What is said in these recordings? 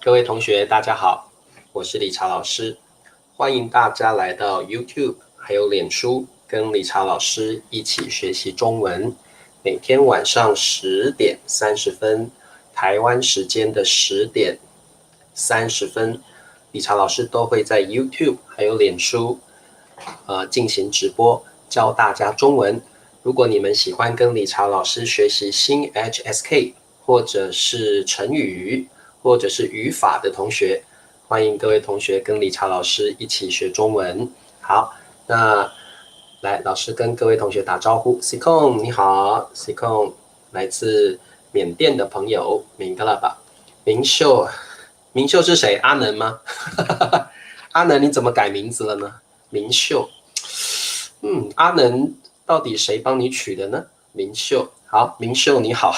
各位同学，大家好，我是理查老师，欢迎大家来到 YouTube 还有脸书，跟理查老师一起学习中文。每天晚上10点30分，台湾时间的10点30分，理查老师都会在 YouTube 还有脸书进行直播，教大家中文。如果你们喜欢跟理查老师学习新 HSK 或者是成语或者是语法的同学，欢迎各位同学跟理查老师一起学中文。好，那来老师跟各位同学打招呼。Sikong 你好 ，Sikong 来自缅甸的朋友，明白了吧？明秀，明秀是谁？阿能吗？阿能你怎么改名字了呢？明秀，阿能到底谁帮你取的呢？明秀，好，明秀你好。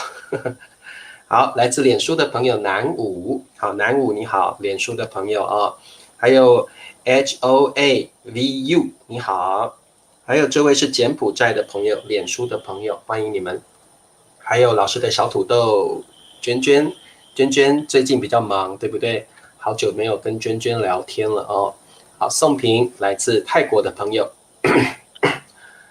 好，来自脸书的朋友南武，好，南武你好，脸书的朋友啊，还有 HOAVU 你好，还有这位是柬埔寨的朋友，脸书的朋友，欢迎你们。还有老师的小土豆娟娟，娟娟最近比较忙，对不对？好久没有跟娟娟聊天了哦。好，宋平来自泰国的朋友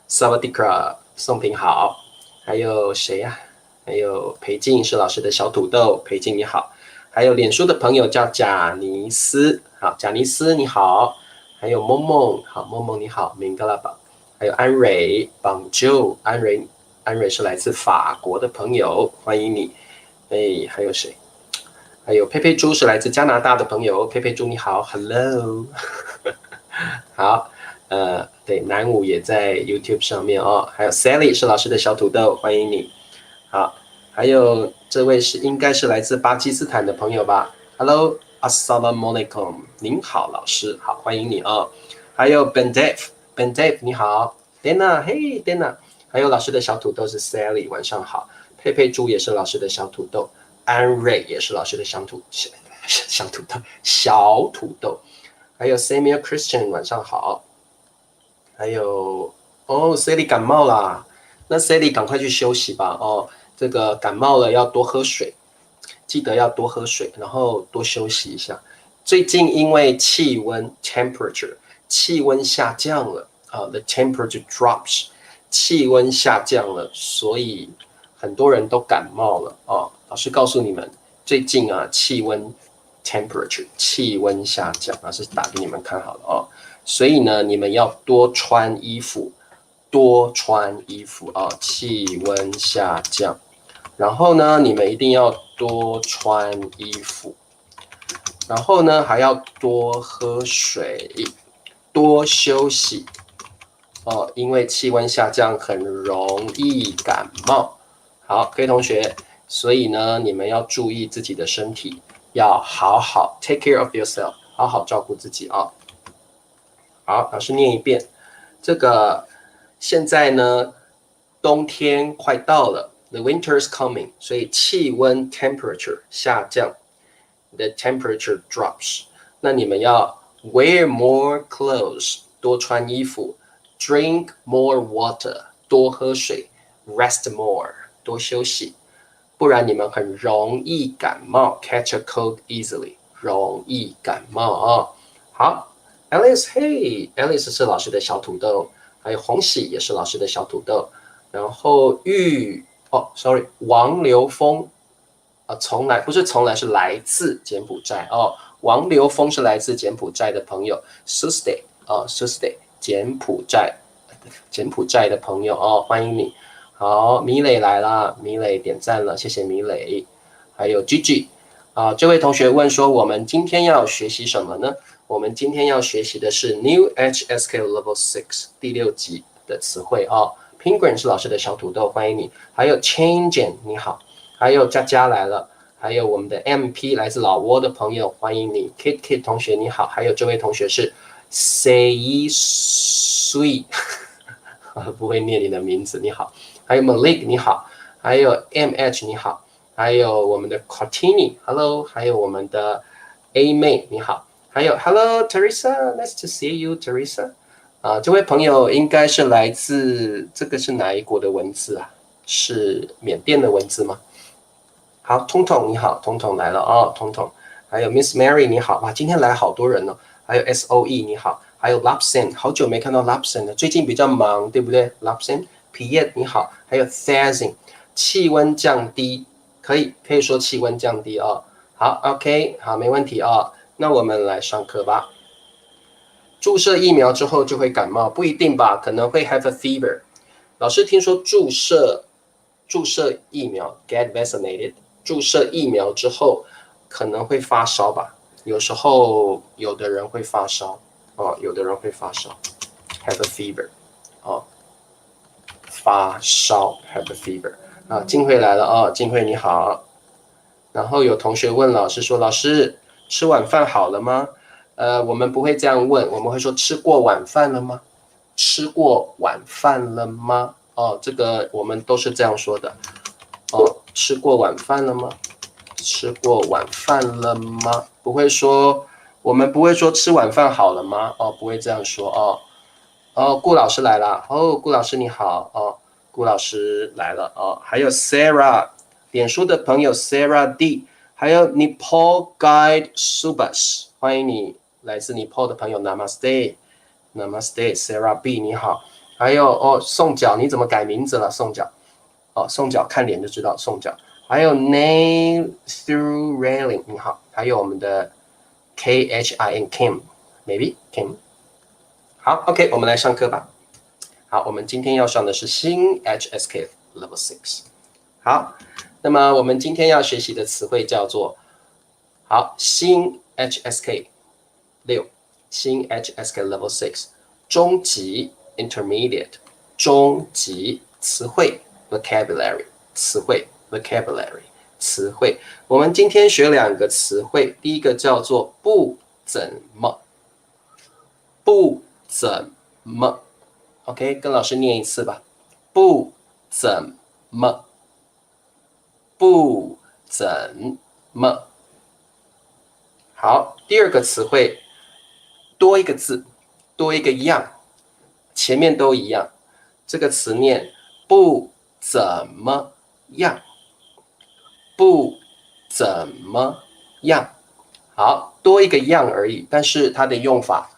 ，Sawadika 宋平好，还有谁呀？还有裴静是老师的小土豆，裴静你好。还有脸书的朋友叫贾尼斯，好，贾尼斯你好。还有梦梦，好，梦梦你好，明白了吧？还有安蕊，邦就安蕊，安蕊是来自法国的朋友，欢迎你。哎，还有谁？还有佩佩猪是来自加拿大的朋友，佩佩猪你好 ，Hello。好，对，南武也在 YouTube 上面哦。还有 Sally 是老师的小土豆，欢迎你。好，还有这位应该是来自巴基斯坦的朋友吧 ？Hello, Assalamualaikum， 您好，老师，好，欢迎你哦。还有 Ben Dave，Ben Dave 你好 ，Dana， 嘿 Dana， 还有老师的小土豆是 Sally， 晚上好。佩佩猪也是老师的小土豆，安瑞也是老师的小土豆，还有 Samuel Christian 晚上好。还有Sally 感冒啦，那 Sally 赶快去休息吧哦。这个感冒了要多喝水，记得要多喝水，然后多休息一下。最近因为气温 temperature 气温下降了，the temperature drops 气温下降了，所以很多人都感冒了哦。老师告诉你们，最近啊气温 temperature 气温下降，老师打给你们看好了哦。所以呢，你们要多穿衣服，多穿衣服啊！气温下降，然后呢，你们一定要多穿衣服，然后呢，还要多喝水，多休息哦，因为气温下降很容易感冒。好，各位同学，所以呢，你们要注意自己的身体，要好好 take care of yourself， 好好照顾自己啊。好，老师念一遍。这个现在呢，冬天快到了 ，the winter is coming， 所以气温 temperature 下降 ，the temperature drops。那你们要 wear more clothes， 多穿衣服 ；drink more water， 多喝水 ；rest more， 多休息。不然你们很容易感冒 ，catch a cold easily， 容易感冒啊。好。Alice， 嘿 ，Alice 是老师的小土豆，还有红喜也是老师的小土豆，然后王流峰不是从来是来自柬埔寨哦，王流峰是来自柬埔寨的朋友 ，Susday ，Susday 柬埔寨的朋友哦，欢迎你。好，米磊来啦，米磊点赞了，谢谢米磊。还有 Gigi 这位同学问说，我们今天要学习什么呢？我们今天要学习的是 New HSK Level 6第6集的词汇哦。Penguin 是老师的小土豆，欢迎你。还有 Changing 你好，还有佳佳来了，还有我们的 MP 来自老挝的朋友，欢迎你。Kit 同学你好，还有这位同学是 Say Sui， 不会念你的名字，你好。还有 Malik 你好，还有 MH 你好，还有我们的 Cortini Hello， 还有我们的 A 妹你好。还有 Hello Teresa, nice to see you Teresa。这位朋友应该是来自这个是哪一国的文字啊？是缅甸的文字吗？好，通通你好，通通来了哦，通通。还有 Miss Mary 你好，哇，今天来好多人哦。还有 SOE 你好，还有 Lapsen， 好久没看到 Lapsen 了，最近比较忙，对不对 ？Lapsen Piet 你好，还有 Thazing， 气温降低，可以说气温降低哦。好 ，OK， 好，没问题哦。那我们来上课吧。注射疫苗之后就会感冒，不一定吧？可能会 have a fever。老师听说注射疫苗 get vaccinated， 注射疫苗之后可能会发烧吧？有时候有的人会发烧哦，有的人会发烧 have a fever 哦，发烧 have a fever 啊。静慧来了哦，静慧你好。然后有同学问老师说：“老师，吃晚饭好了吗？”我们不会这样问，我们会说：“吃过晚饭了吗？”吃过晚饭了吗？哦，这个我们都是这样说的。哦，吃过晚饭了吗？吃过晚饭了吗？不会说，我们不会说吃晚饭好了吗？哦，不会这样说哦。哦，顾老师来了。哦，顾老师你好。哦，顾老师来了。哦，还有 Sarah， 脸书的朋友 Sarah D， 还有 Nepal Guide Subas， 欢迎你，来自 Nepal 的朋友 Namaste，Namaste Sarah B 你好。还有哦，宋角你怎么改名字了？宋角。哦，宋角看脸就知道宋角。还有 Name Through Railing 你好。还有我们的 KHIN Kim maybe Kim。好 ，OK， 我们来上课吧。好，我们今天要上的是新 HSK Level 6。好，那么我们今天要学习的词汇叫做新 HSK 6，新 HSK Level 6，中级 Intermediate， 中级词汇 Vocabulary， 词汇 Vocabulary， 词汇。我们今天学2个词汇，第一个叫做不怎么，不怎么 ，OK， 跟老师念一次吧，不怎么，不怎么。好，第2个词汇，多一个字，多一个样，前面都一样。这个词念不怎么样，不怎么样。好，多一个样而已，但是它的用法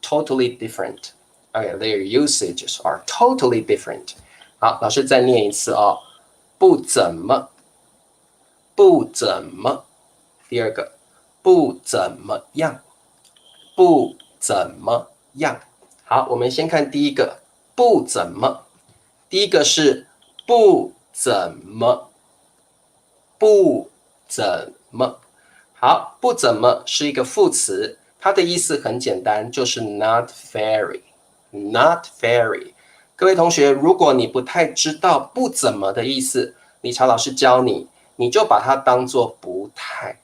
totally different. Okay, their usages are totally different. 好，老师再念一次哦，不怎么，不怎么。第2个，不怎么样，不怎么样。好，我们先看第一个，不怎么。第一个是不怎么，不怎么。好，不怎么是一个副词，它的意思很简单，就是 not very，not very。各位同学，如果你不太知道不怎么的意思，理查老师教你，你就把它当做不太，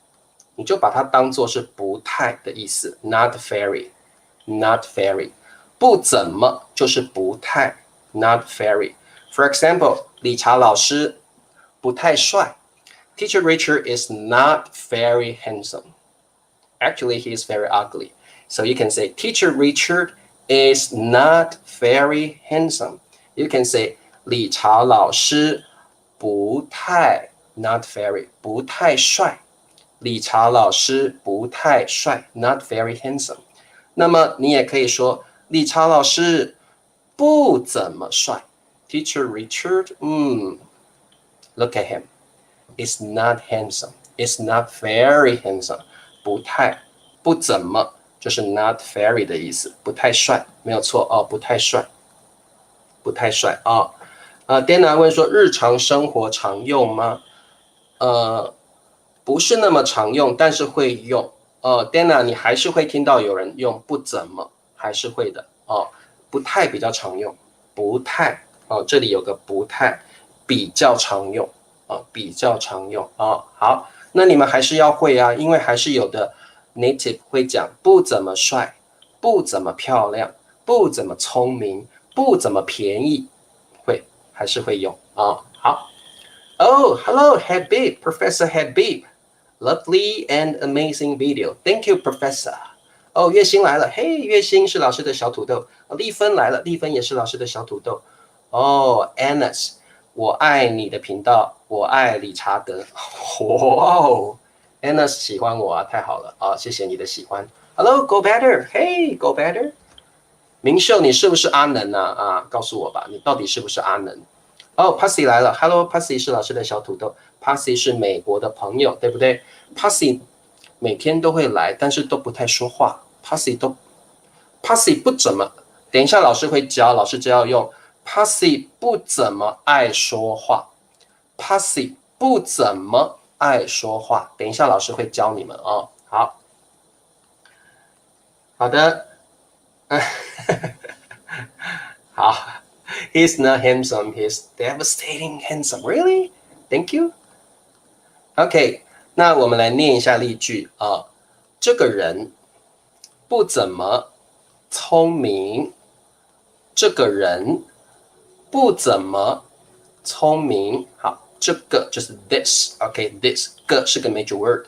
你就把它当做是不太的意思 ，not very，not very。不怎么就是不太 ，not very。For example， 理查老师不太帅。Teacher Richard is not very handsome. Actually, he is very ugly. So you can say, Teacher Richard is not very handsome. You can say, 理查老师不太 not very 不太帅。理查老师不太帅 not very handsome. 那么你也可以说，理查老师不怎么帅。Teacher Richard, look at him. Is not handsome. Is not very handsome. 不太，不怎么，就是 not very 的意思，不太帅，没有错哦，不太帅，不太帅啊。Dana 问说，日常生活常用吗？不是那么常用，但是会用。Dana 你还是会听到有人用不怎么，还是会的哦。不太比较常用，不太哦，这里有个不太，比较常用。比较常用啊。好，那你们还是要会啊，因为还是有的 native 会讲不怎么帅，不怎么漂亮，不怎么聪明，不怎么便宜，会还是会用啊。好 ，Oh, hello, Habib, Professor Habib, lovely and amazing video. Thank you, Professor. 哦，月星来了，嘿，月星是老师的小土豆。丽芬来了，丽芬也是老师的小土豆。哦 ，Annas。我爱你的频道，我爱理查德。哇哦 Anna 喜欢我啊，太好了啊，谢谢你的喜欢。Hello, go better. Hey, go better. 明秀，你是不是阿能啊？啊，告诉我吧，你到底是不是阿能？哦 ，Pussy 来了。Hello，Pussy 是老师的小土豆。Pussy 是美国的朋友，对不对 ？Pussy 每天都会来，但是都不太说话。Pussy 不怎么，等一下老师会教，老师就要用 Pussy 不怎么爱说话。Pussy 不怎么爱说话，等一下老师会教你们哦。好的，好。He's not handsome. He's devastating handsome. Really? Thank you. OK，那我们来念一下例句啊。这个人不怎么聪明。这个人不怎么聪明。好，这个就是 this。OK，this 个是个 major word，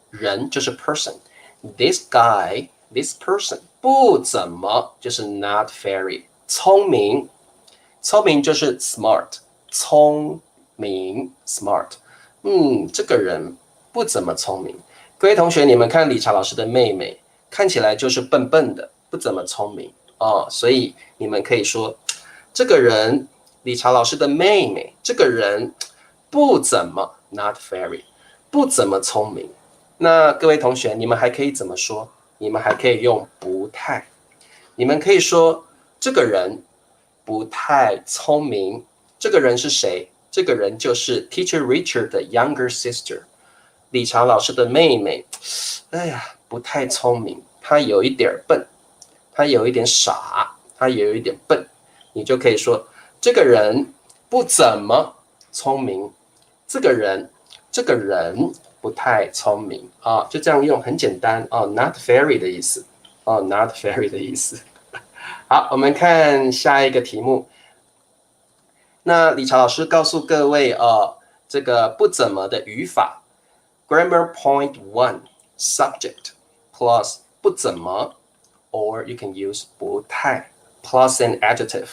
人就是 person。This guy, this person 不怎么就是 not very。聪明，聪明就是 smart， 聪明 smart。这个人不怎么聪明。各位同学，你们看理查老师的妹妹，看起来就是笨笨的，不怎么聪明哦。所以你们可以说，这个人，理查老师的妹妹，这个人不怎么 not very， 不怎么聪明。那各位同学，你们还可以怎么说？你们还可以用不太。你们可以说这个人不太聪明。这个人是谁？这个人就是 Teacher Richard 的 younger sister， 理查老师的妹妹。哎呀，不太聪明，她有一点笨，她有一点傻，她有一点笨。你就可以说这个人不怎么聪明。这个人不太聪明啊，就这样用，很简单哦。Not very 的意思哦 ，Not very 的意思。好，我们看下一个题目。那理查老师告诉各位这个不怎么的语法 ，Grammar Point 1 subject plus 不怎么 ，or you can use 不太 plus an adjective。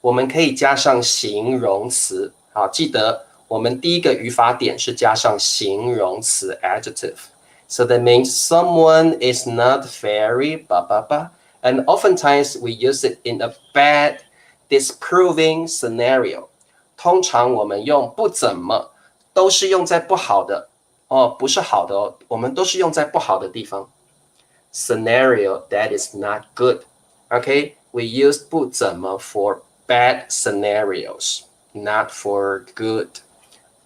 我们可以加上形容词。好，记得我们第一个语法点是加上形容词 adjective。So that means someone is not very blah blah blah. And oftentimes we use it in a bad, disproving scenario. 通常我们用不怎么都是用在不好的不是好的我们都是用在不好的地方。Scenario that is not good. Okay, we use 不怎么 for bad scenarios, not for good.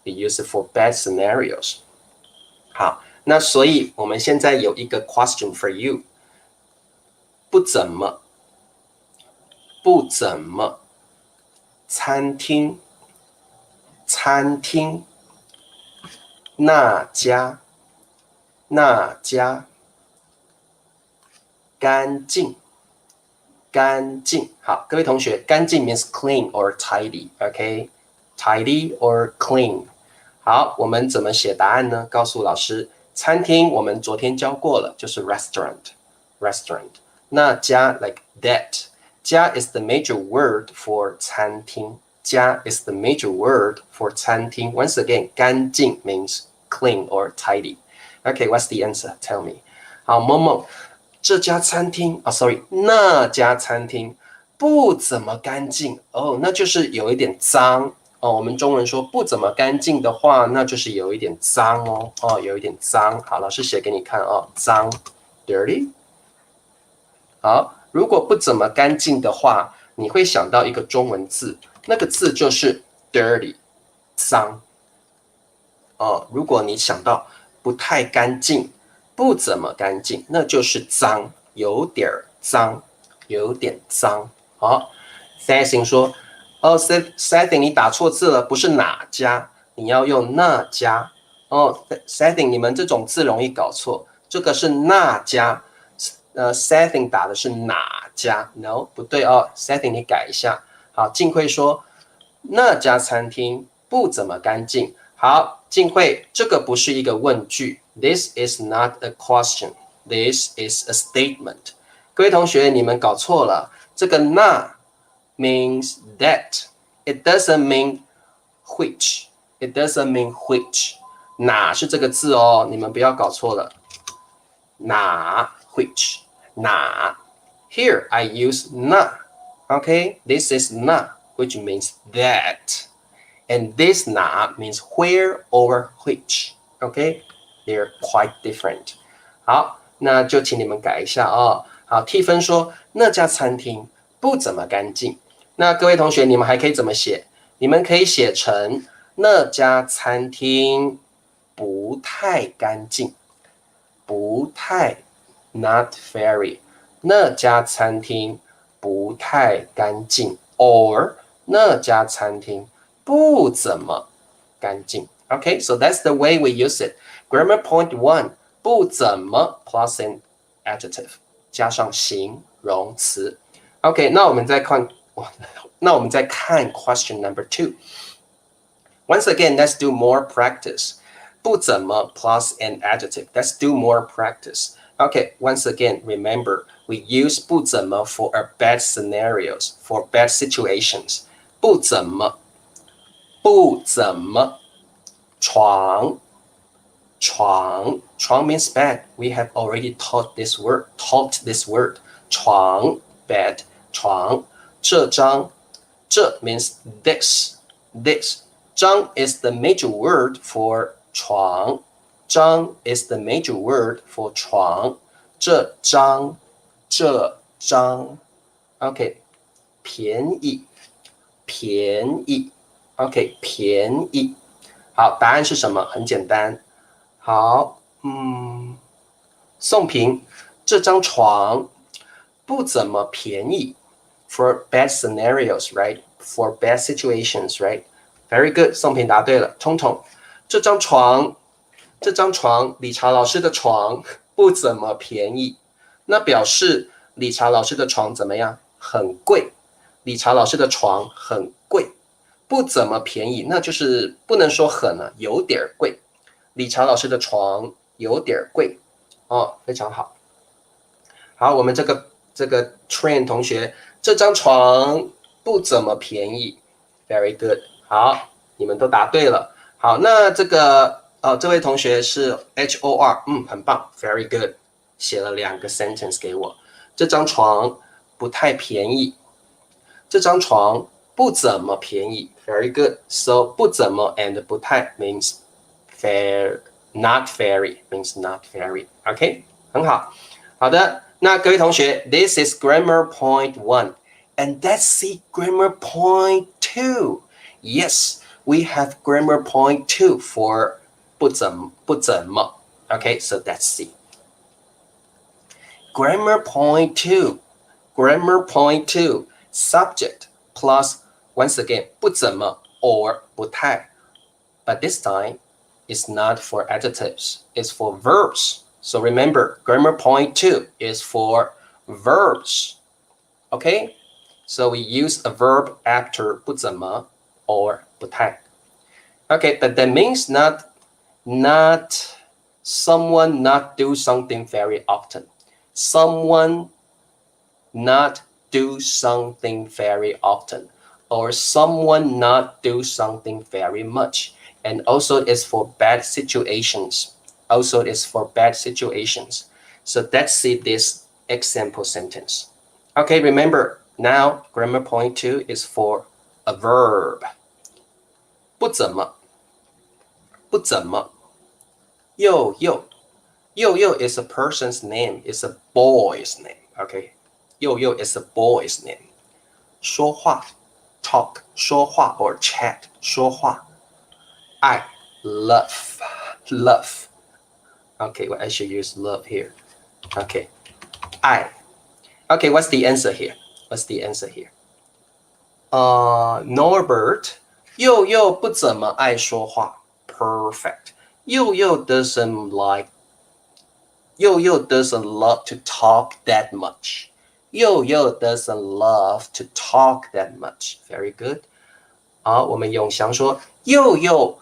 We use it for bad scenarios. 好，那所以我们现在有一个 question for you。不怎么，不怎么，餐厅，餐厅，那家，那家，干净，干净。好，各位同学，干净 means clean or tidy，OK？ Tidy or clean。好，我们怎么写答案呢？告诉老师，餐厅我们昨天教过了，就是 restaurant。那家 like that， 家 is the major word for 餐厅，家 is the major word for 餐厅。Once again， 干净 means clean or tidy. Okay, what's the answer? Tell me. 好，梦梦，这家餐厅sorry， 那家餐厅不怎么干净那就是有一点脏我们中文说不怎么干净的话，那就是有一点脏有一点脏。好，老师写给你看脏 ，dirty。好，如果不怎么干净的话，你会想到一个中文字，那个字就是 dirty， 脏。如果你想到不太干净，不怎么干净，那就是脏，有点脏，有点脏。好 ，Sassing 说，Sassing 你打错字了，不是哪家，你要用那家。Sassing 你们这种字容易搞错，这个是那家。Setting 打的是哪家 ？No， 不对Setting 你改一下。好，静慧说那家餐厅不怎么干净。好，静慧，这个不是一个问句 ，This is not a question. This is a statement. 各位同学，你们搞错了，这个那 means that. It doesn't mean which. It doesn't mean which. 哪是这个字哦，你们不要搞错了。哪 which 哪 Here I use na. Okay, this is na, which means that. And this na means where or which. Okay, they're quite different. 好，那就请你们改一下哦。好，替分说那家餐厅不怎么干净。那各位同学，你们还可以怎么写？你们可以写成那家餐厅不太干净，不太 not very。那家餐厅不太干净 or 那家餐厅不怎么干净 Okay, so that's the way we use it. Grammar point 1, 不怎么 plus an adjective 加上形容词 Okay, 那我们再看 question number 2. Once again, let's do more practice. 不怎么 plus an adjective. Let's do more practice. Okay, once again, remember, we use 不怎么 for our bad scenarios, for bad situations. 不怎么床 means bed. We have already taught this word. 床 bed 床这means this. 张 is the major word for 床。张 is the major word for 床。这张 OK, 便宜 OK, 便宜。好，答案是什么？很简单。好，宋平，这张床不怎么便宜。For bad scenarios, right? For bad situations, right? Very good. 宋平答对了。彤彤，这张床，理查老师的床不怎么便宜。那表示理查老师的床怎么样？很贵。理查老师的床很贵。不怎么便宜，那就是不能说很了，有点贵。理查老师的床有点贵哦，非常好。好，我们这个 Train 同学，这张床不怎么便宜 ，Very good。好，你们都答对了。好，那这位同学是 HOR， 很棒 ，Very good， 写了2个 sentence 给我。这张床不太便宜，这张床不怎么便宜 ，Very good。So 不怎么 and 不太 means not very means not very。OK， 很好。好的，那各位同学 ，This is grammar point 1, and let's see grammar point 2. Yes, we have grammar point 2 for 不怎么。Okay, so let's see. Grammar point 2, subject plus once again 不怎么 or 不太 but this time it's not for adjectives, it's for verbs. So remember, grammar point 2 is for verbs. Okay, so we use a verb after 不怎么 or 不太 Okay, but that means not someone not do something very often. Someone not do something very often, or someone not do something very much. And also it's for bad situations. So let's see this example sentence. Okay, remember, now grammar point 2 is for a verb. 不怎么佑佑 is a person's name, it's a boy's name. Okay, 佑佑 is a boy's name. 说话 talk 说话 or chat 说话 I love. Okay, well, I should use love here. Okay, okay, what's the answer here? Norbert, 佑佑不怎么爱说话 Perfect. Yo doesn't love to talk that much. Yo doesn't love to talk that much. Very good. 好，我们永祥说佑佑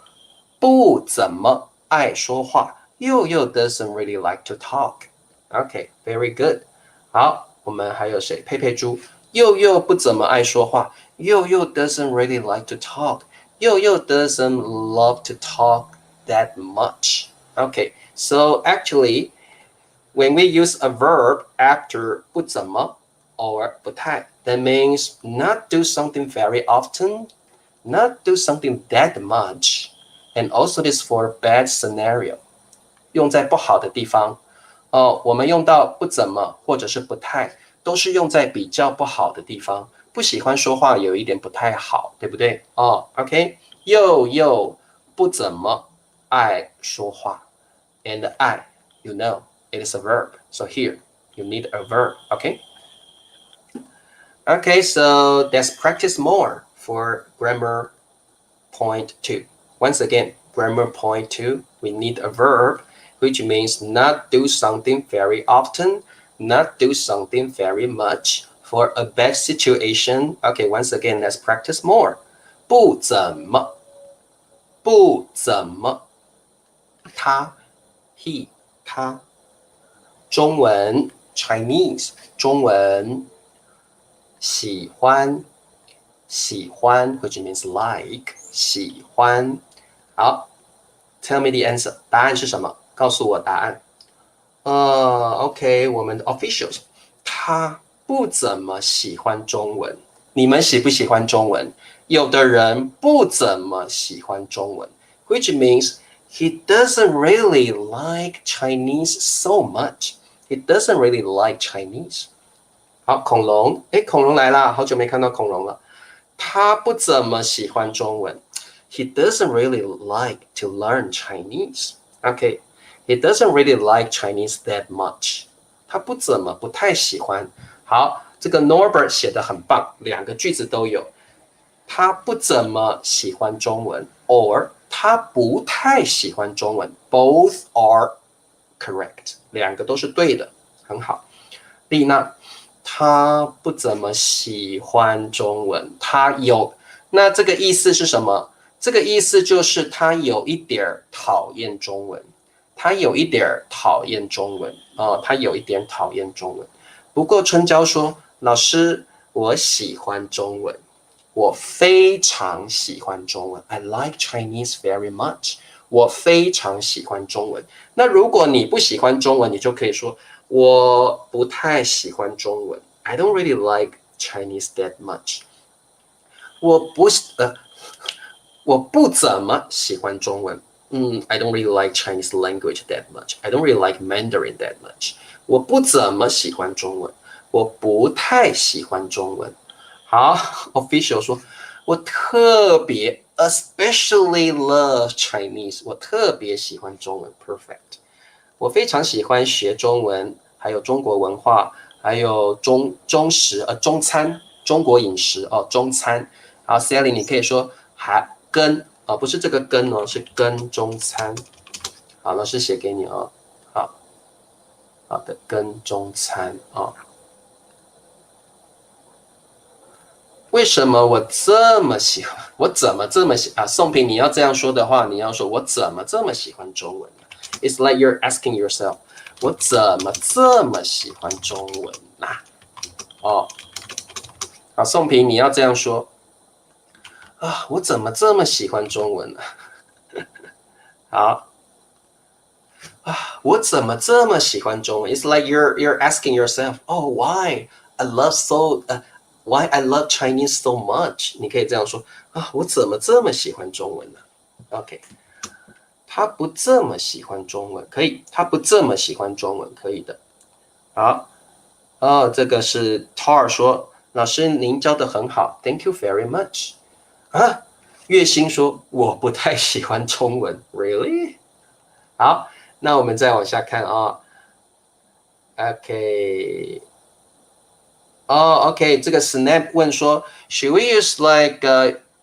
不怎么爱说话。佑佑 doesn't really like to talk. Okay, very good. 好，我们还有谁？佩佩猪，佑佑不怎么爱说话。佑佑 doesn't really like to talk. Yo doesn't love to talk that much. Okay, so actually, when we use a verb after 不怎么 or 不太, that means not do something very often, not do something that much, and also this for bad scenario. 用在不好的地方。我们用到不怎么或者是不太，都是用在比较不好的地方。不喜欢说话有一点不太好，对不对？OK， 又不怎么爱说话 ，and 爱 ，you know it is a verb. So here you need a verb. Okay, so let's practice more for grammar point 2. Once again, grammar point 2, we need a verb, which means not do something very often, not do something very much for a bad situation. Okay, once again, let's practice more. 不怎么，不怎么，他 he 他，中文 Chinese 中文，喜欢 which means like 喜欢。好 ，Tell me the answer， 答案是什么？告诉我答案。OK， 我们的 officials， 他不怎么喜欢中文。你们喜不喜欢中文？有的人不怎么喜欢中文 ，which means he doesn't really like Chinese so much. He doesn't really like Chinese. 好，恐龙，恐龙来啦，好久没看到恐龙了。他不怎么喜欢中文。He doesn't really like to learn Chinese. Okay, he doesn't really like Chinese that much. 他不太喜欢。好，这个 Norbert 写得很棒，两个句子都有。他不怎么喜欢中文 or 他不太喜欢中文 both are correct 两个都是对的很好丽娜他不怎么喜欢中文他有那这个意思是什么这个意思就是他有一点讨厌中文他有一点讨厌中文他有一点讨厌中文不过春娇说老师我喜欢中文我非常喜欢中文 I like Chinese very much 我非常喜欢中文那如果你不喜欢中文你就可以说我不太喜欢中文 I don't really like Chinese that much 我不怎么喜欢中文I don't really like Chinese language that much I don't really like Mandarin that much 我不怎么喜欢中文我不太喜欢中文好 official 说我特别 especially love Chinese 我特别喜欢中文 perfect 我非常喜欢学中文还有中国文化还有中餐中国饮食中餐好 Sally 你可以说还跟不是这个跟是跟中餐好老师写给你好的跟中餐为什么我这么喜欢？我怎么这么喜啊？宋平，你要这样说的话，你要说我怎么这么喜欢中文呢 ？It's like you're asking yourself， 我怎么这么喜欢中文啊？好，宋平，你要这样说啊？我怎么这么喜欢中文呢？好我怎么这么喜欢中文 ？It's like you're asking yourself, oh why I love I love Chinese so much？ 你可以这样说我怎么这么喜欢中文呢 ？OK， 他不这么喜欢中文，可以，他不这么喜欢中文，可以的。好，这个是 Tar 说，老师您教的很好 ，Thank you very much。月星说我不太喜欢中文 ，Really？ 好，那我们再往下看OK。OK， 这个 Snap 问说 ，Should we use like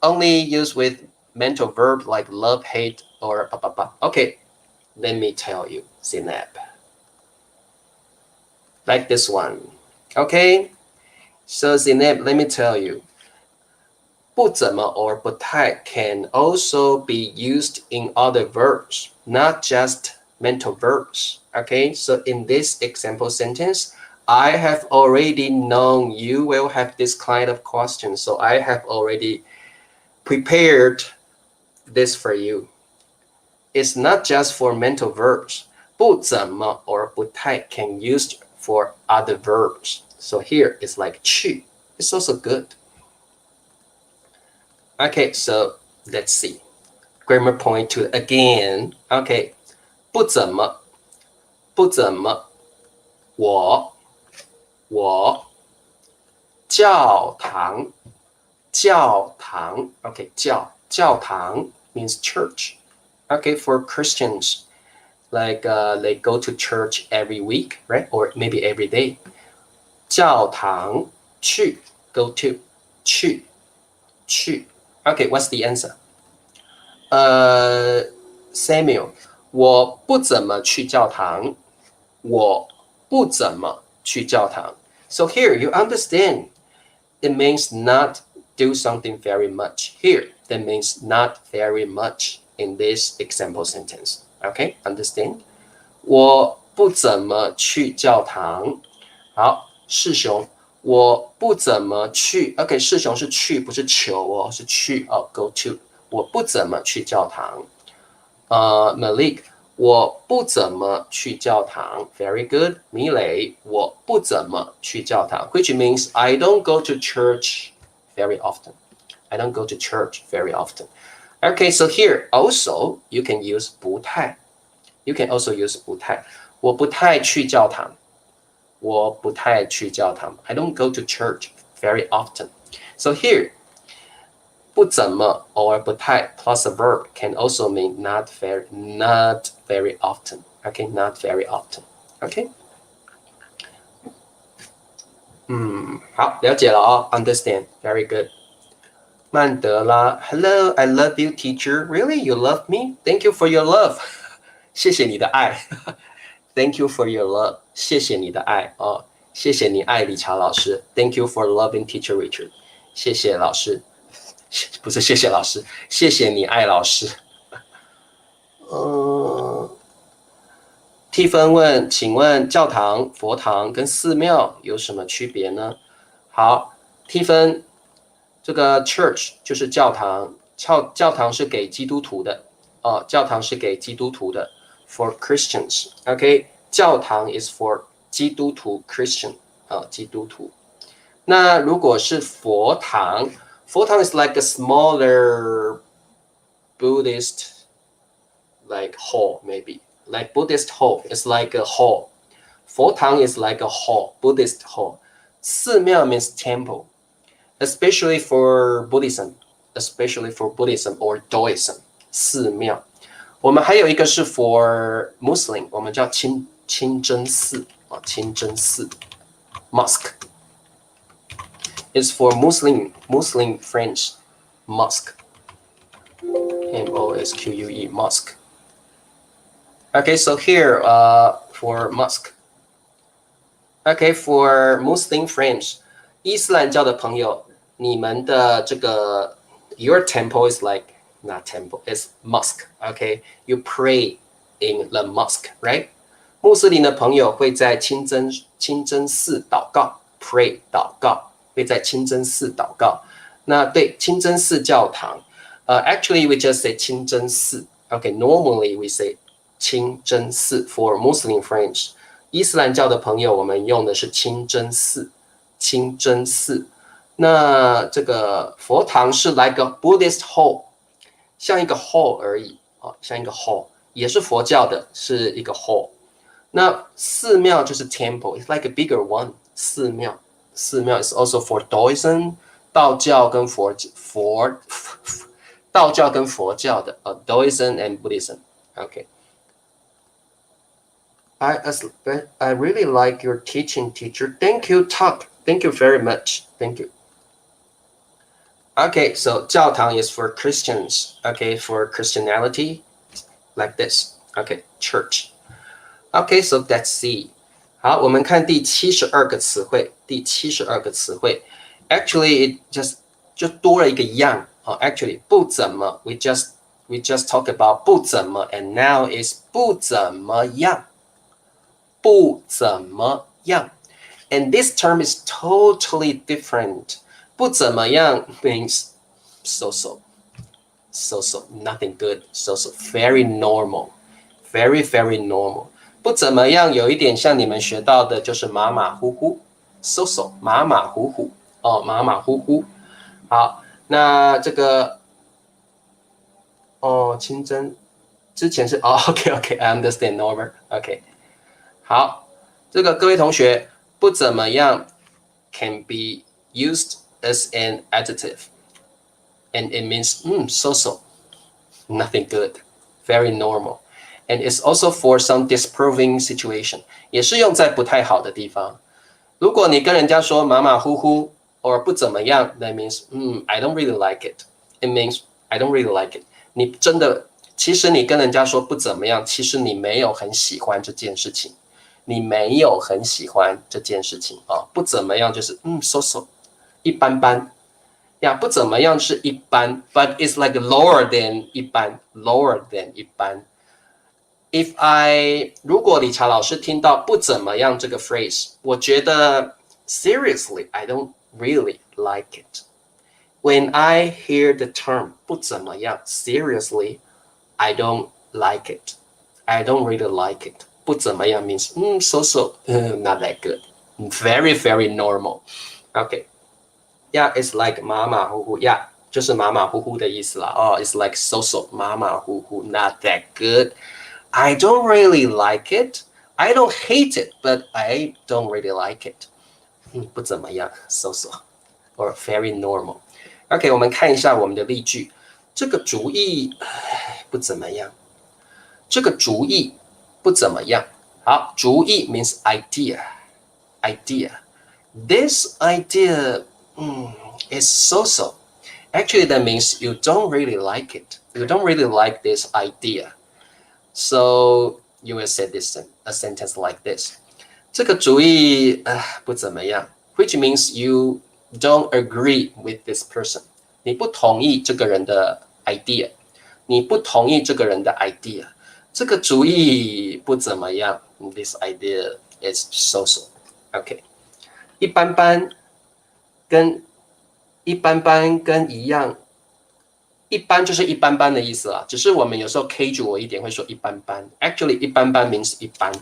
only use with mental verb like love, hate, or Okay, let me tell you, Snap. Like this one. Okay, so Snap, let me tell you. 不怎么 or 不太 can also be used in other verbs, not just mental verbs. Okay, so in this example sentence. I have already known you will have this kind of question, so I have already prepared this for you. is not just for mental verbs. 不怎么 or 不太 can used for other verbs. So here it's like 去. It's also good. Okay, so let's see. Grammar point 2 again. Okay, 不怎么不怎么我教堂okay 教堂 means church. Okay, for Christians, like they go to church every week, right? Or maybe every day. 教堂去 go to 去 Okay, what's the answer? Samuel, 我不怎么去教堂。我不怎么去教堂。So here you understand, it means not do something very much. Here, that means not very much in this example sentence. Okay, understand? 我不怎么去教堂。好，世雄，我不怎么去。OK， 世雄是去，不是求哦，是去哦 ，go to。我不怎么去教堂。Malik， 我不怎么去教堂。Very good， 米磊，我不怎么去教堂 ，which means I don't go to church very often. I don't go to church very often. Okay, so here also you can use 不太。You can also use 不太。我不太去教堂。我不太去教堂。I don't go to church very often. So here, 不怎么 or 不太 plus a verb can also mean not very often. Okay, not very often. Okay. 好，了解了哦。Understand. Very good. 曼德拉 ，Hello, I love you, teacher. Really, you love me? Thank you for your love. 谢谢你的爱。Thank you for your love. 谢谢你的爱哦，谢谢你爱理查老师。Thank you for loving Teacher Richard. 谢谢老师，不是谢谢老师，谢谢你爱老师。蒂芬问，请问教堂、佛堂跟寺庙有什么区别呢？好，蒂芬，这个 church 就是教堂，教堂是给基督徒的哦，教堂是给基督徒的。For Christians, OK， 教堂 is for 基督徒 Christian 基督徒。那如果是佛堂，佛堂 is like a smaller Buddhist like hall maybe like Buddhist hall. It's like a hall. 佛堂 is like a hall, Buddhist hall. 寺庙 means temple, especially for Buddhism or Taoism. 寺庙。我们还有一个是 for Muslim， 我们叫清真寺清真寺 mosque is for Muslim friends mosque MOSQUE mosque. Okay, so here for mosque. Okay, for Muslim friends, 伊斯兰教的朋友，你们的这个 your temple is like not temple, it's mosque. Okay, you pray in the mosque, right? 穆斯林的朋友会在清真寺祷告 ，pray 祷告，会在清真寺祷告。那对清真寺教堂，actually we just say 清真寺。Okay, normally we say 清真寺 for Muslim friends. 伊斯兰教的朋友，我们用的是清真寺，清真寺。那这个佛堂是 like a Buddhist hall， 像一个 hall 而已像一个 hall， 也是佛教的，是一个 hall。那寺庙就是 temple, it's like a bigger one. 寺庙 is also for Taoism, 道教跟佛教的Taoism and Buddhism. Okay. I really like your teaching, teacher. Thank you, Top. Thank you very much. Thank you. Okay, so 教堂 is for Christians. Okay, for Christianity, like this. Okay, church. Okay, so let's see. 好，我们看第72个词汇。第72个词汇 ，actually it 就多了一个样actually 不怎么 we just talk about 不怎么 and now is 不怎么样，不怎么样 and this term is totally different. 不怎么样 means so-so. so nothing good so very normal very very normal 不怎么样有一点像你们学到的就是马马虎虎 so马马虎虎哦马马虎虎好那这个哦清真之前是哦 OK I understand Norbert OK 好这个各位同学不怎么样 can be used as an adjective and it means so nothing good very normal and it's also for some disapproving situation 也是用在不太好的地方如果你跟人家说马马虎虎 or 不怎么样 that means I don't really like it it means I don't really like it 你真的其实你跟人家说不怎么样其实你没有很喜欢这件事情你没有很喜欢这件事情啊不怎么样就是so 一般般呀不怎么样是一般 but it's like lower than 一般 lower than 一般If I 如果理查老师听到不怎么样这个 phrase 我觉得 seriously I don't really like it When I hear the term 不怎么样 seriously I don't like it I don't really like it 不怎么样 means so not that good very very normal Okay Yeah it's like 马马虎虎 Yeah 就是马马虎虎的意思啦it's like so马马虎虎 not that good I don't really like it. I don't hate it, but I don't really like it. 不怎么样 so or very normal. OK, 我们看一下我们的例句。这个主意不怎么样。这个主意不怎么样。好，主意 means idea. Idea. This idea is so. Actually, that means you don't really like it. You don't really like this idea.So you will say this a sentence like this. 这个主意不怎么样 which means you don't agree with this person. 你不同意这个人的 idea. 你不同意这个人的 idea. 这个主意不怎么样 This idea is so. Okay. 一般般跟一样一般就是一般般的意思啦，只是我们有时候 K 住我一点会说一般般 Actually 一般般 means 一般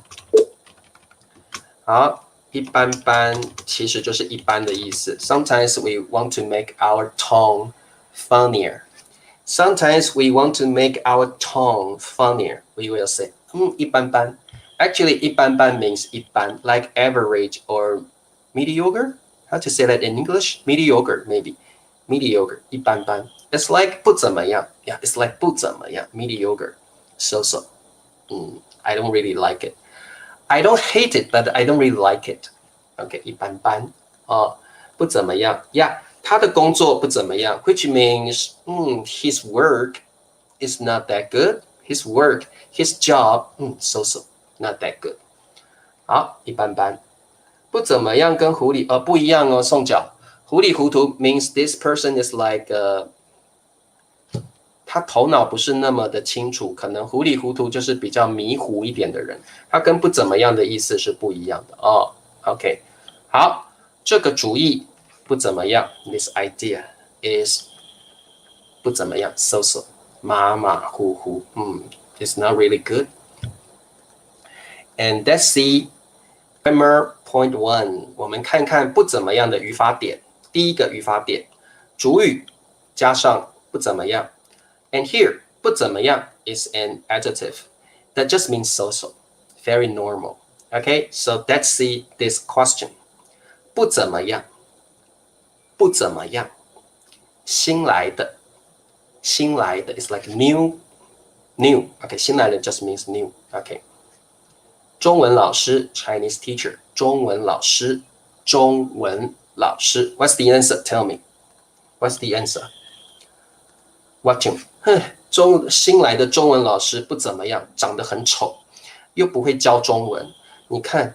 好一般般其实就是一般的意思 Sometimes we want to make our tone funnier Sometimes we want to make our tone funnier We will say 一般般 Actually 一般般 means 一般 Like average or mediocre How to say that in English? Mediocre maybe Mediocre 一般般It's like 不怎么样 Yeah, it's like 不怎么样 Mediocre So I don't really like it I don't hate it, but I don't really like it Okay, 一般般不怎么样 Yeah, 他的工作不怎么样 Which means his work is not that good His work, his job so Not that good 好，一般般不怎么样跟糊里不一样宋角糊里糊涂 means this person is like他头脑不是那么的清楚可能糊里糊涂就是比较迷糊一点的人他跟不怎么样的意思是不一样的OK 好这个主意不怎么样 This idea is 不怎么样 so 马马虎虎It's not really good And let's see Grammar point 1我们看看不怎么样的语法点第一个语法点主语加上不怎么样 And here 不怎么样 is an adjective that just means so very normal Okay so let's see this question 不怎么样不怎么样新来的is like new Okay 新来的 just means new Okay 中文老师 Chinese teacher 中文老师 What's the answer? Tell me. What's the answer? Watching. 新来的中文老师不怎么样，长得很丑，又不会教中文。你看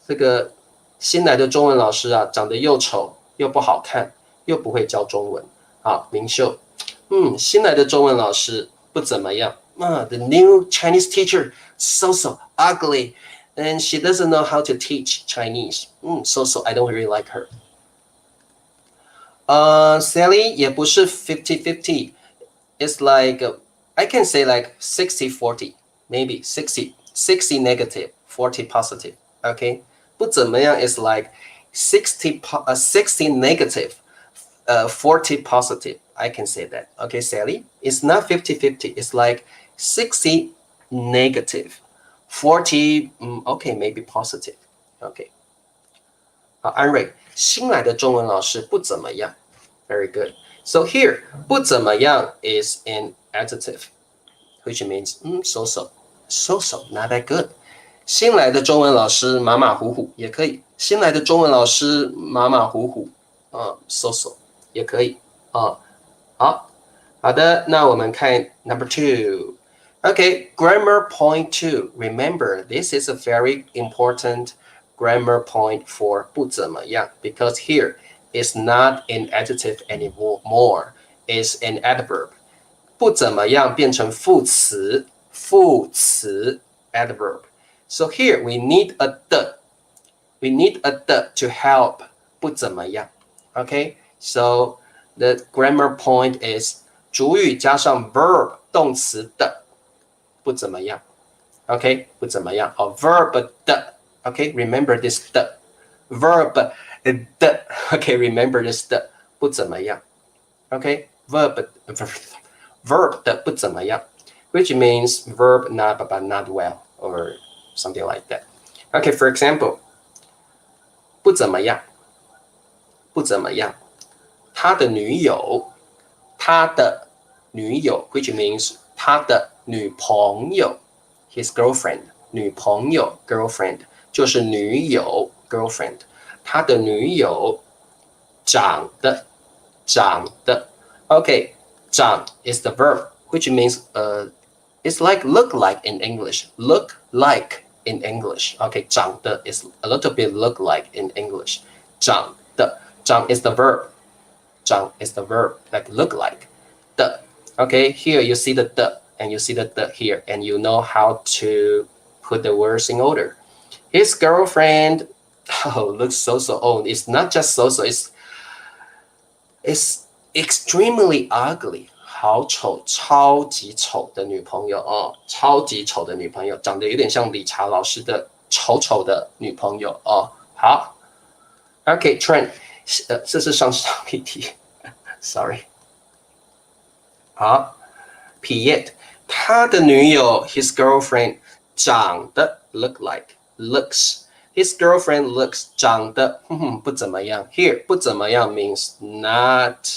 这个新来的中文老师啊，长得又丑又不好看，又不会教中文。好，明秀。新来的中文老师不怎么样。The new Chinese teacher so ugly. And she doesn't know how to teach Chinese. So I don't really like her. Sally 也不是 50-50. it's like I can say like 60-40, maybe 60 negative, 40 positive. Okay, 不怎么样 is like 60 negative, 40 positive. I can say that. Okay, Sally, it's not 50-50. It's like 60 negative, 40 okay, maybe positive. Okay. 好，安瑞，新来的中文老师不怎么样。Very good. So here, 不怎么样 is an adjective, which means so-so, not that good. 新来的中文老师马马虎虎也可以，新来的中文老师马马虎虎，so-so 也可以好的，那我们看 number 2. Okay, grammar point 2. Remember, this is a very important grammar point for 不怎么样 because here is not an adjective anymore. It's an adverb. 不怎么样变成副词 adverb. So here we need a the. We need a the to help 不怎么样 Okay, so the grammar point is 主语加上 verb 动词的不怎么样 Okay, 不怎么样 or verb 的 Okay, remember this 的 verb 的 Okay, remember this 的不怎么样 Okay, verb 的不怎么样 which means verb not but not well or something like that. Okay, for example, 不怎么样不怎么样他的女友 which means 他的女朋友 his girlfriend 女朋友 girlfriend 就是女友 girlfriend 他的女友长得 Okay, 长 is the verb which means it's like look like in English. Look like in English. Okay, 长得 is a little bit look like in English. 长的 长 is the verb. 长 is the verb, like look like. 的 Okay, here you see the and you see the here, and you know how to put the words in order. His girlfriend, looks so old. It's not just so, it's extremely ugly. 好丑，超级丑的女朋友哦，超级丑的女朋友，长得有点像理查老师的丑丑的女朋友哦。好 ，OK, Trent，这是上一题，sorry。好 ，Piet， 他的女友 his girlfriend 长得 look like looks。His girlfriend looks 长得不怎么样。Here 不怎么样 means not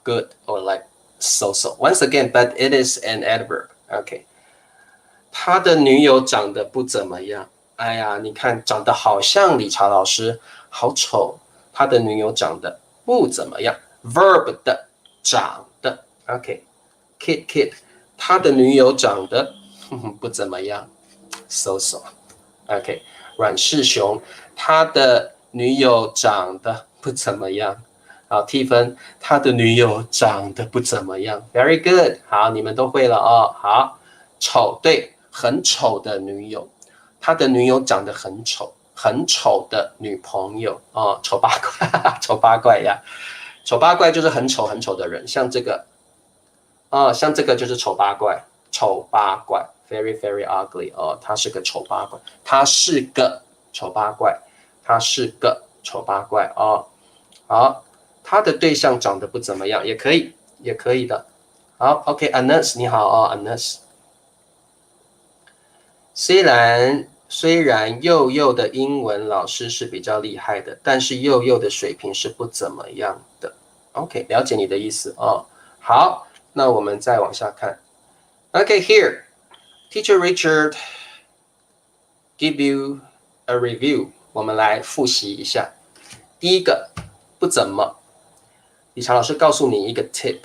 good or like so. Once again, but it is an adverb. Okay. 他的女友长得不怎么样。哎呀，你看长得好像理查老师，好丑。他的女友长得不怎么样。Verb 的长得 OK. Kid. 他的女友长得不怎么样。So. OK. 阮世雄，他的女友长得不怎么样。好，蒂芬，他的女友长得不怎么样。Very good， 好，你们都会了哦。好，丑，对，很丑的女友，他的女友长得很丑，很丑的女朋友哦，丑八怪，丑八怪呀，丑八怪就是很丑很丑的人，像这个，像这个就是丑八怪，丑八怪 ，very ugly 哦，他是个丑八怪，他是个丑八怪，他是个丑八怪哦，好。他的对象长得不怎么样，也可以的。好 ，OK，Anas， 你好哦 ，Anas。虽然佑佑的英文老师是比较厉害的，但是佑佑的水平是不怎么样的。OK， 了解你的意思哦。好，那我们再往下看。OK, here, Teacher Richard give you a review。我们来复习一下。第一个，不怎么。理查老师告诉你一个 tip，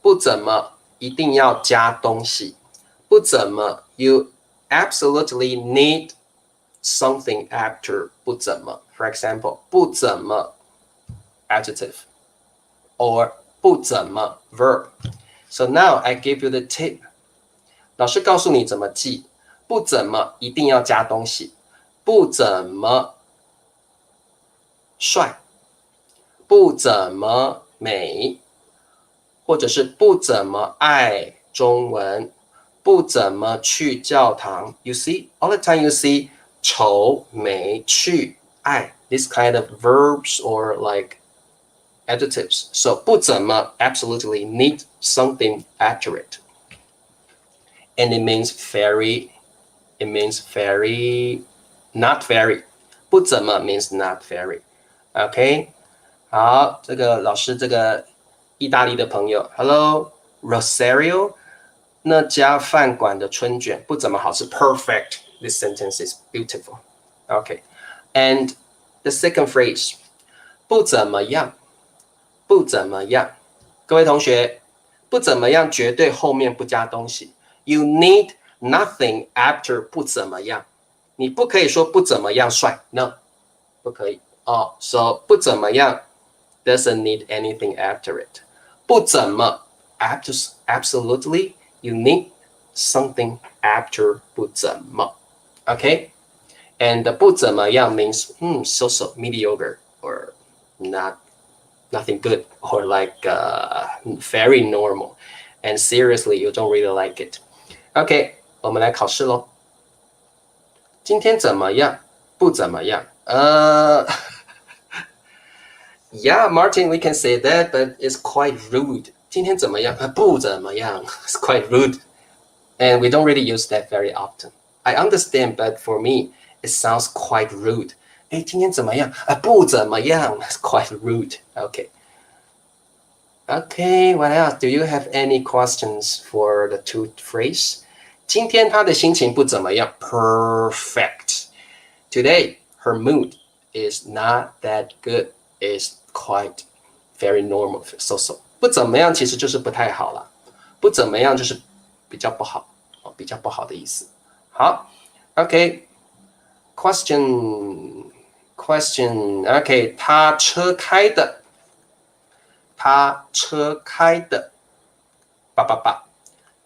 不怎么一定要加东西，不怎么 you absolutely need something after 不怎么 for example 不怎么 adjective or 不怎么 verb. So now I give you the tip. 老师告诉你怎么记，不怎么一定要加东西，不怎么帅，不怎么美，或者是不怎么爱中文，不怎么去教堂。You see, all the time you see 愁没去爱 this kind of verbs or like adjectives. So 不怎么 absolutely need something after it. And it means very, not very. 不怎么 means not very. OK? 好，这个老师，这个意大利的朋友 ，Hello Rosario， 那家饭馆的春卷不怎么好吃 ，Perfect. This sentence is beautiful. Okay, and the second phrase， 不怎么样，不怎么样。各位同学，不怎么样绝对后面不加东西。You need nothing after 不怎么样。你不可以说不怎么样帅 ，No， 不可以哦。So 不怎么样 doesn't need anything after it. 不怎么 absolutely you need something after 不怎么 okay, and 不怎么样 means so mediocre or nothing good or like very normal, and seriously you don't really like it. Okay, 我们来考试咯。今天怎么样？不怎么样。Yeah, Martin, we can say that, but it's quite rude. 今天怎么样？不怎么样。It's quite rude. And we don't really use that very often. I understand, but for me, it sounds quite rude. 今天怎么样？不怎么样。It's quite rude. Okay. Okay, what else? Do you have any questions for the two phrases? 今天她的心情不怎么样。Perfect. Today, her mood is not that good. Is quite very normal. So. 不怎么样其实就是不太好了。不怎么样就是比较不好，比较不好的意思。好 ，OK. Question. OK. 他车开的。他车开的。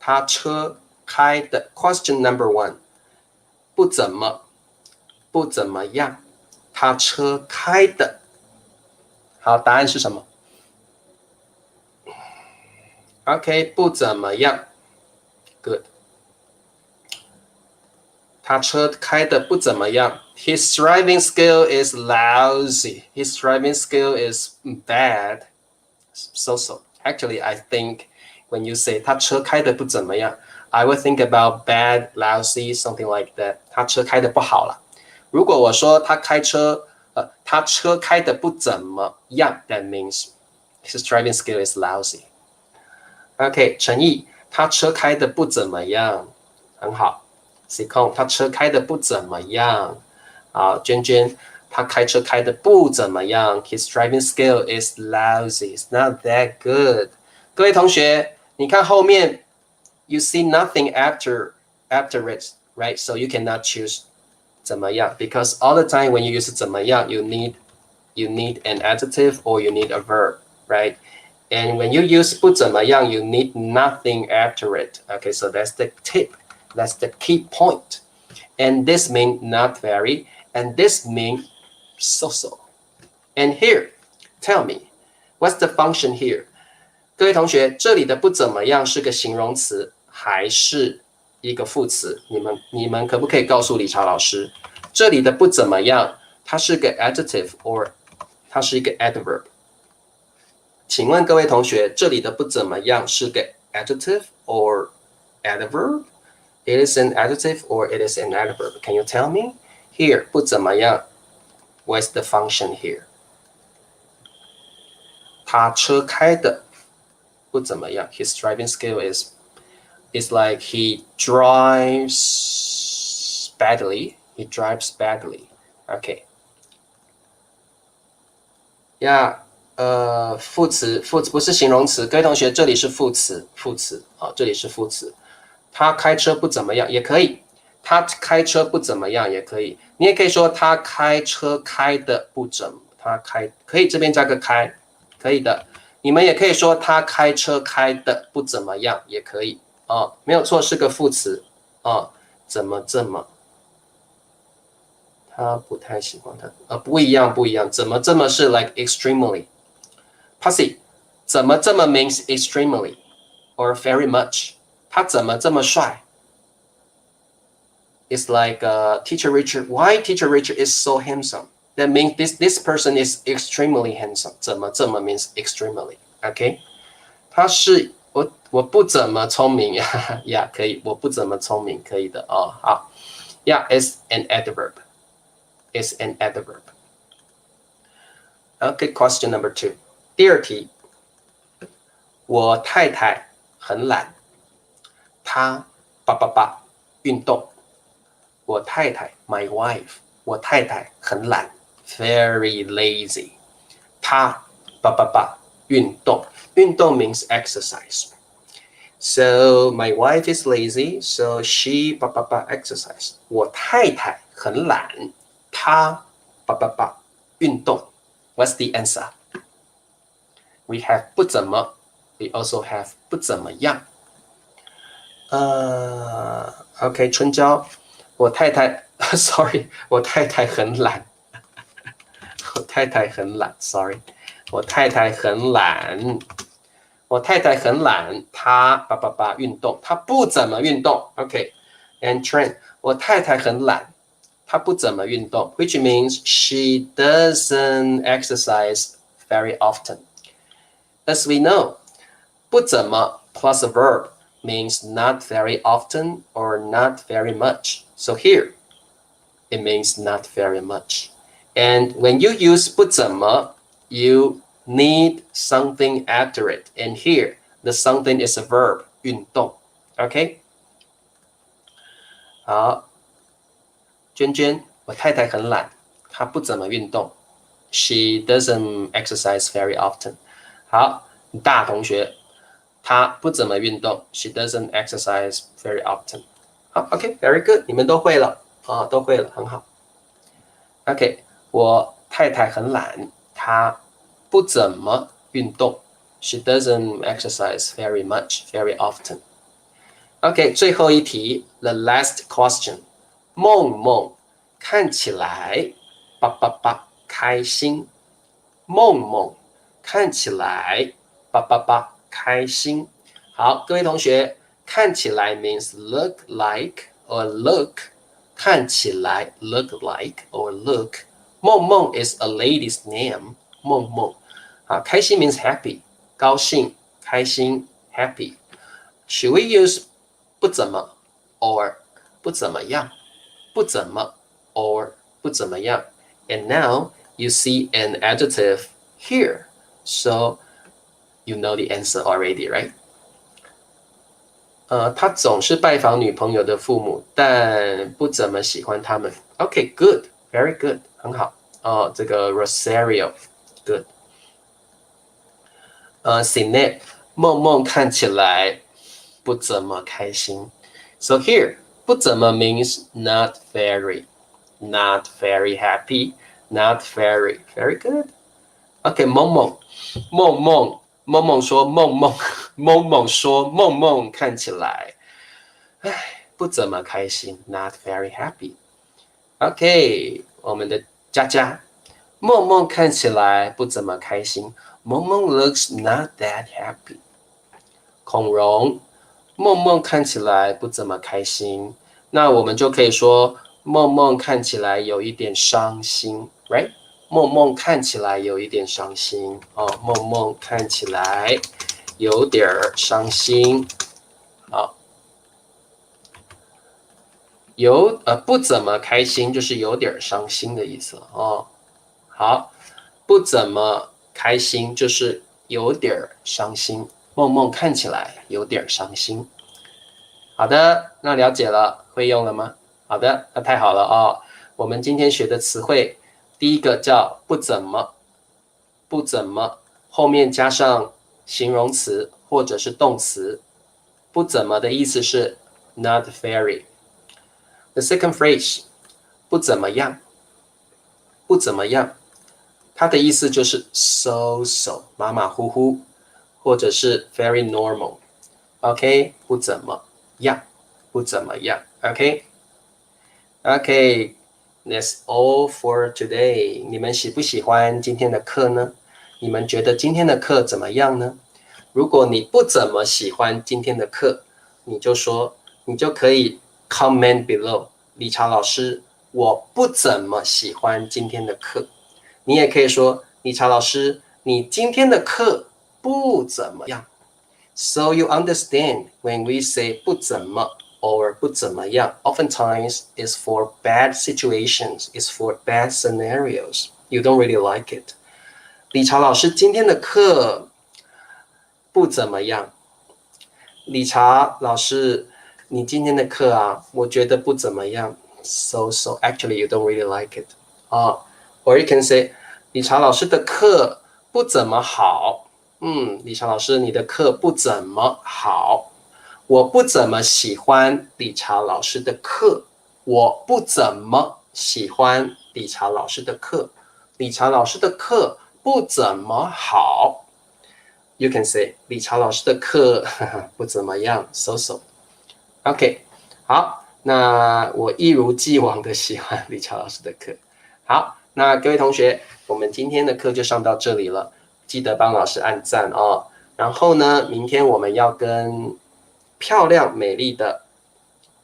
他车开的。Question number 1. 不怎么样。他车开的。好，答案是什么 ？OK， 不怎么样。Good。他车开的不怎么样。His driving skill is lousy. His driving skill is bad. So. Actually, I think when you say 他车开的不怎么样 I would think about bad, lousy, something like that. 他车开的不好了。如果我说他车开的不怎么样 that means his driving skill is lousy. OK, 陈毅，他车开的不怎么样，很好。Sicon, 他车开的不怎么样。好，娟娟，他开车开的不怎么样。His driving skill is lousy. It's not that good. 各位同学，你看后面 ，you see nothing after it, right? So you cannot choose 怎么样 because all the time when you use 怎么样 you need an adjective or you need a verb, right? And when you use 不怎么样 you need nothing after it. Okay, so that's the tip. That's the key point. And this means not very, and this means so. And here, tell me, what's the function here? 各位同学，这里的不怎么样是个形容词还是一个副词？你们可不可以告诉理查老师，这里的不怎么样，它是个 adjective or 它是一个 adverb？ 请问各位同学，这里的不怎么样是个 adjective or adverb? It is an adjective or it is an adverb. Can you tell me? Here, 不怎么样 what's the function here? 他车开的不怎么样 His driving skill is like he drives badly. He drives badly. Okay. Yeah. 副词不是形容词，各位同学，这里是副词啊，这里是副词。他开车不怎么样也可以，他开车不怎么样也可以，你也可以说他开车开的不怎么，可以这边加个开，可以的。你们也可以说他开车开的不怎么样也可以啊，没有错，是个副词啊，怎么这么？他不太喜欢他不一样，怎么这么是 like extremely。Pussy, 怎么这么 means extremely or very much. 他怎么这么帅 ？It's like Teacher Richard. Why Teacher Richard is so handsome? That means this person is extremely handsome. 怎么这么 means extremely. OK， 他是我不怎么聪明呀呀，可以，我不怎么聪明，可以的哦。好 ，Yeah, it's an adverb. It's an adverb. Okay, question number 2. 第二题，我太太很懒，她运动。我太太 my wife 我太太很懒 very lazy 她运动 means exercise so my wife is lazy so she exercise 我太太很懒她运动 what's the answer we have 不怎么 we also have 不怎么样OK 春娇我太太 ，sorry， 我太太很懒，我太太很懒 ，sorry， 我太太很懒，我太太很懒，她运动，她不怎么运动 ，OK，and Trent， 我太太很懒，她不怎么运动 ，which means she doesn't exercise very often. As we know， 不怎么 plus a verb means not very often or not very much. So here, it means not very much. And when you use 不怎么, you need something after it. And here, the something is a verb, 运动 OK? 好，娟娟，我太太很懒，她不怎么运动。She doesn't exercise very often. 好，大同学，她不怎么运动。She doesn't exercise very often. 好 ，OK, very good， 你们都会了啊，都会了，很好。OK， 我太太很懒，她不怎么运动。She doesn't exercise very much, very often. OK， 最后一题 ，the last question。梦梦看起来开心。梦梦看起来开心。好，各位同学。看起来 means look like or look 看起来 look like or look 梦梦 is a lady's name 梦梦啊，开心 means happy 高兴开心 happy should we use 不怎么 or 不怎么样不怎么 or 不怎么样 and now you see an adjective here so you know the answer already right他总是拜访女朋友的父母，但不怎么喜欢他们。OK, good, very good, 很好。这个 Rosario, good. Sinet, 梦梦看起来不怎么开心。So here, 不怎么 means not very, not very happy, not very, very good. OK, 梦梦，梦梦。梦梦说梦梦梦梦说梦梦看起来不怎么开心 not very happy OK 我们的佳佳梦梦看起来不怎么开心梦梦 looks not that happy 孔融梦梦看起来不怎么开心那我们就可以说梦梦看起来有一点伤心 right梦梦看起来有一点伤心梦梦看起来有点伤心好不怎么开心就是有点伤心的意思好不怎么开心就是有点伤心梦梦看起来有点伤心好的那了解了会用了吗好的那太好了我们今天学的词汇第一个叫不怎么，不怎么后面加上形容词或者是动词，不怎么的意思是 not very. The second phrase 不怎么样，不怎么样，它的意思就是 so so 马马虎虎，或者是 very normal. OK 不怎么样，不怎么样 OK OK That's all for today. 你们喜不喜欢今天的课呢？你们觉得今天的课怎么样呢？如果你不怎么喜欢今天的课，你就可以 comment below， 理查老师，我不怎么喜欢今天的课。你也可以说，理查老师，你今天的课不怎么样。So you understand when we say 不怎么 or 不怎么样, oftentimes is for bad situations, is for bad scenarios. You don't really like it. 理查老师今天的课不怎么样。理查老师，你今天的课啊，我觉得不怎么样。So actually you don't really like it. Or you can say 理查老师的课不怎么好。理查老师，你的课不怎么好。我不怎么喜欢理查老师的课。我不怎么喜欢理查老师的课。理查老师的课不怎么好。You can say 理查老师的课不怎么样 so. OK， 好，那我一如既往的喜欢理查老师的课。好，那各位同学，我们今天的课就上到这里了，记得帮老师按赞哦。然后呢，明天我们要跟漂亮美丽的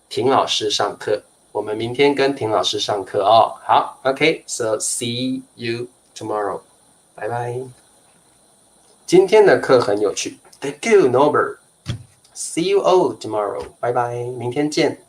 婷老师上课。我们明天跟婷老师上课哦。好 ，OK，so see you tomorrow， 拜拜。今天的课很有趣。Thank you, Norbert. See you all tomorrow. 拜拜，明天见。